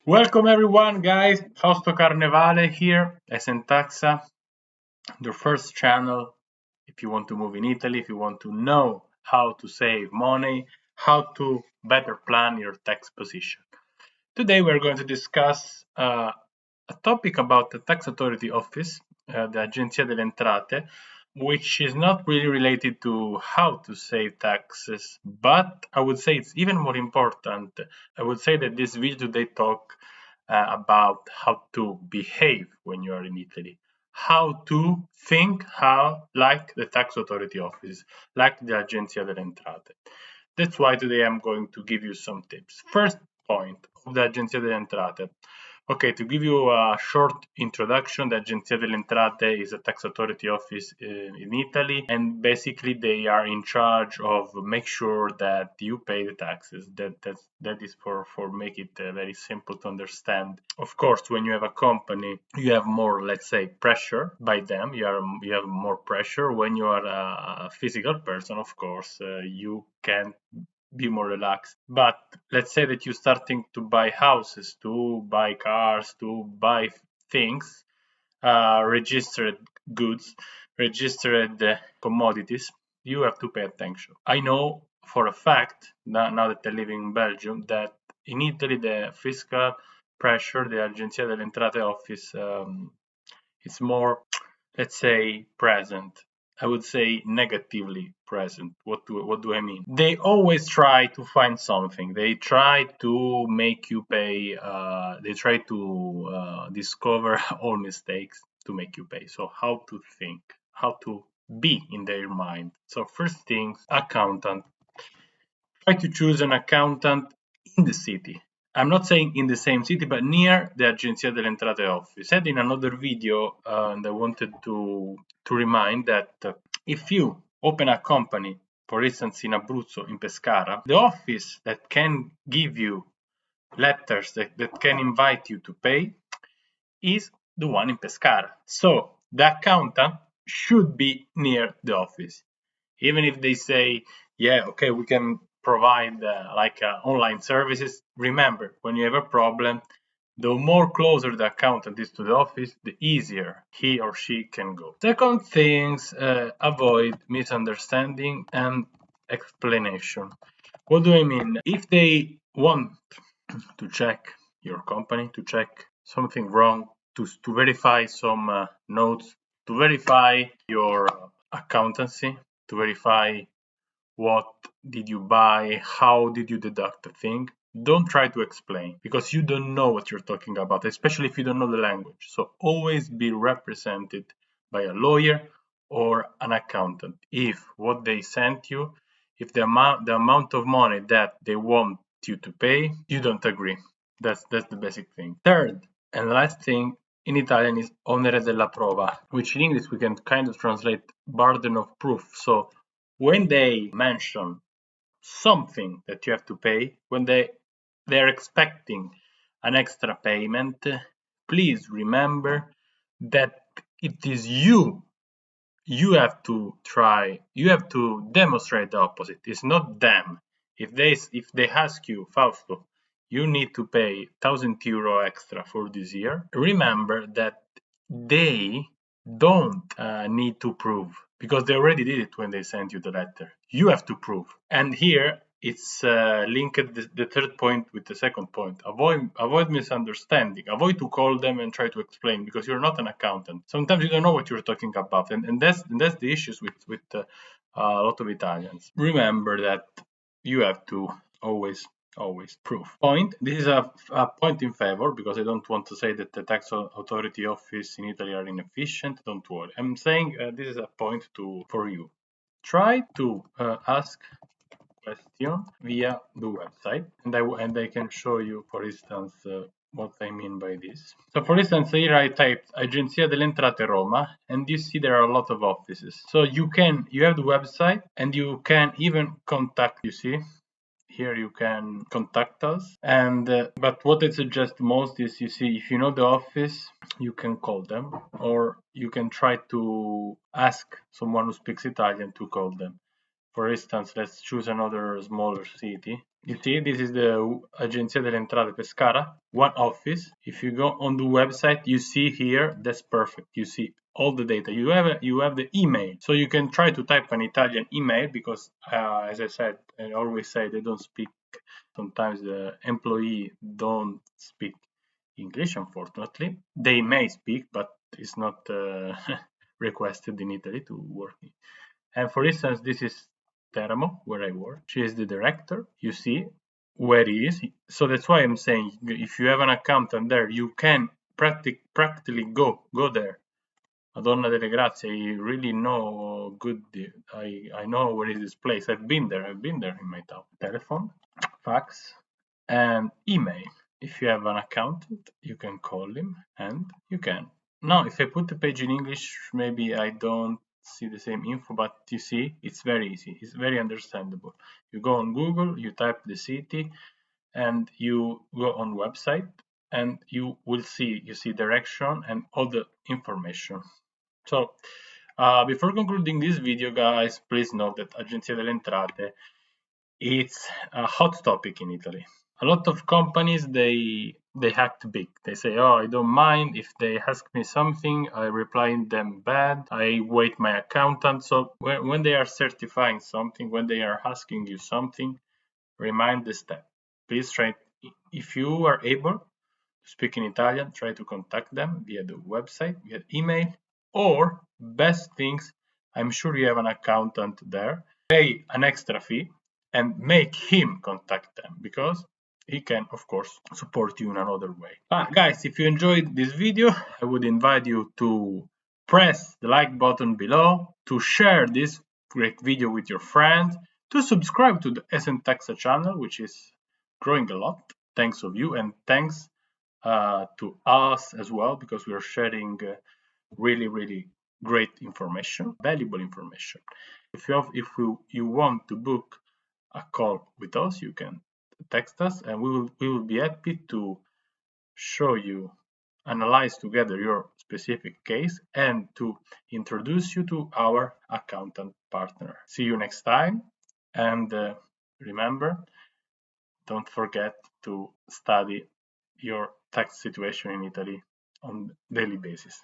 Welcome everyone, guys. Fausto Carnevale here, ESENtaxa, your first channel. If you want to move in Italy, if you want to know how to save money, how to better plan your tax position. Today we're going to discuss a topic about the tax authority office, the Agenzia delle Entrate, which is not really related to how to save taxes, but I would say it's even more important. I would say that this video today talk about how to behave when you are in Italy, how to think like the tax authority office, like the Agenzia delle Entrate. That's why today I'm going to give you some tips. First point of the Agenzia delle Entrate. Okay, to give you a short introduction, the Agenzia delle Entrate is a tax authority office in Italy, and basically they are in charge of make sure that you pay the taxes. That is for make it very simple to understand. Of course, when you have a company, you have more, let's say, pressure by them. You have more pressure. When you are a physical person, of course, you can be more relaxed. But let's say that you're starting to buy houses, to buy cars, to buy things, registered goods, registered commodities, you have to pay attention. I know for a fact, now that I live in Belgium, that in Italy the fiscal pressure, the Agenzia delle Entrate office, is more, let's say, present. I would say negatively present. What do I mean? They always try to find something. They try to make you pay. They try to discover all mistakes to make you pay. So how to think, how to be in their mind. So first things, accountant. Try to choose an accountant in the city. I'm not saying in the same city, but near the Agenzia delle Entrate office. I said in another video, and I wanted to remind that if you open a company, for instance in Abruzzo, in Pescara, the office that can give you letters, that can invite you to pay, is the one in Pescara. So the accountant should be near the office. Even if they say, yeah, okay, we can provide online services. Remember, when you have a problem, the more closer the accountant is to the office, the easier he or she can go. Second things, avoid misunderstanding and explanation. What do I mean? If they want to check your company, to check something wrong, to verify some notes, to verify your accountancy, to verify what did you buy, how did you deduct the thing. Don't try to explain because you don't know what you're talking about, especially if you don't know the language. So always be represented by a lawyer or an accountant. If what they sent you, if the amount of money that they want you to pay, you don't agree. That's the basic thing. Third and last thing in Italian is onere della prova, which in English we can kind of translate burden of proof. So when they mention something that you have to pay, when they're expecting an extra payment, please remember that it is you have to demonstrate the opposite. It's not them. If they ask you, Fausto, you need to pay €1,000 extra for this year, remember that they don't need to prove, because they already did it when they sent you the letter. You have to prove. And here it's linked the third point with the second point. Avoid misunderstanding. Avoid to call them and try to explain, because you're not an accountant. Sometimes you don't know what you're talking about, and that's the issues with a lot of Italians. Remember that you have to always prove. Point. This is a point in favor, because I don't want to say that the tax authority office in Italy are inefficient. Don't worry. I'm saying this is a point for you. Try to ask question via the website, and I can show you, for instance, what I mean by this. So for instance, here I typed Agenzia delle Entrate Roma, and you see there are a lot of offices. So you have the website, and you can even contact, you see, here you can contact us. And but what I suggest most is, you see, if you know the office, you can call them, or you can try to ask someone who speaks Italian to call them. For instance, let's choose another smaller city. You see, this is the Agenzia delle Entrate Pescara, one office. If you go on the website, you see here, that's perfect. You see all the data. You have the email, so you can try to type an Italian email because, as I said, I always say they don't speak. Sometimes the employee don't speak English. Unfortunately, they may speak, but it's not requested in Italy to work. And for instance, this is Teramo, where I work. She is the director. You see where he is. So that's why I'm saying if you have an accountant there, you can practically go there. Madonna delle Grazie, I really know good. I know where is this place. I've been there. I've been there in my town. Telephone, fax, and email. If you have an accountant, you can call him and you can. Now, if I put the page in English, maybe I don't see the same info, but you see, it's very easy. It's very understandable. You go on Google, you type the city, and you go on website, and you will see, you see direction and all the information. So, before concluding this video, guys, please note that Agenzia delle Entrate it's a hot topic in Italy. A lot of companies they act big. They say, "Oh, I don't mind if they ask me something. I reply them bad. I wait my accountant." So when they are certifying something, when they are asking you something, remind the step. Please try. If you are able to speak in Italian, try to contact them via the website, via email, or best things. I'm sure you have an accountant there. Pay an extra fee and make him contact them because he can, of course, support you in another way. Guys, if you enjoyed this video, I would invite you to press the like button below, to share this great video with your friends, to subscribe to the ESENtaxa channel, which is growing a lot. Thanks of you, and thanks to us as well, because we are sharing really great information, valuable information. If you want to book a call with us, you can text us, and we will be happy to show you, analyze together your specific case, and to introduce you to our accountant partner. See you next time, and remember, don't forget to study your tax situation in Italy on daily basis.